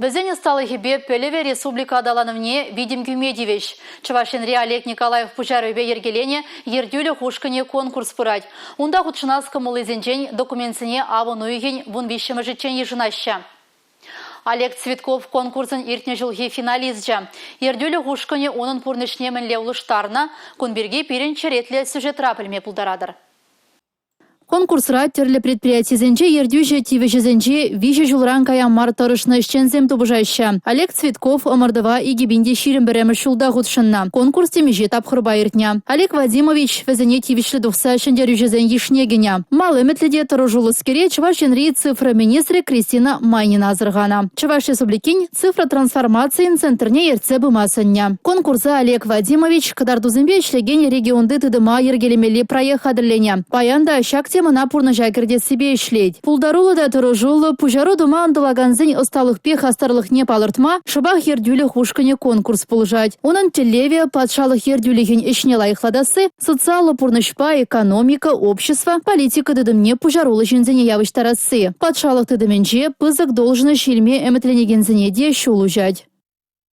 Візені стали хебе пөлеве республика адаланывне Видим Гюмедевич. Чувашенре Олег Николаев пужарыбе ергелене ердюлі хушкане конкурс пырать. Унда худшынас кымылызенжен документсіне авын уйген вун вишімі житчен ежынаща. Олег Цветков конкурсын иртне жылге финализджа. Ердюлі хушкане оның пурнышнемін левлыштарна, кунберге перенчеретлі сюжетра пілме пулдарадыр. Конкурсра терлі предприятизенче ердюже тивежезенче виже жулран каян мартарышны ишчензем тубыжайща. Олег Цветков омырдыва игибинде ширим беремі шулда худшынна. Конкурс темеже тапхырба иртня. Олег Вадимович везене тивишлі духса шендерюжезен ешнегеня. Малы метледе тұрыжулы скере Чувашенри цифра министрі Кристина Майнина азырғана. Чуваш республикин цифра трансформациян центрне ерце бымасыння. Конкурса Олег Вадимович кадардузымбе ишлеген регионды тыдыма ергелемели проект адырленя. Паянда шакте мына пурны жакерде себе ишлейд. Пулдарулы да тұрыжулы, пужару дума андылаганзын осталых пех астарлых не палыртма, шыбах ердюлі хушкане конкурс пулжать. Онын телеве патшалық ердюліген ишне лайықладасы, социалы пурнышпа, экономика, общество, политика дыдымне пужарулы жинзене явыштарасы. Патшалық дыдыменже пызык должны шилме эметленегензене де шулужать.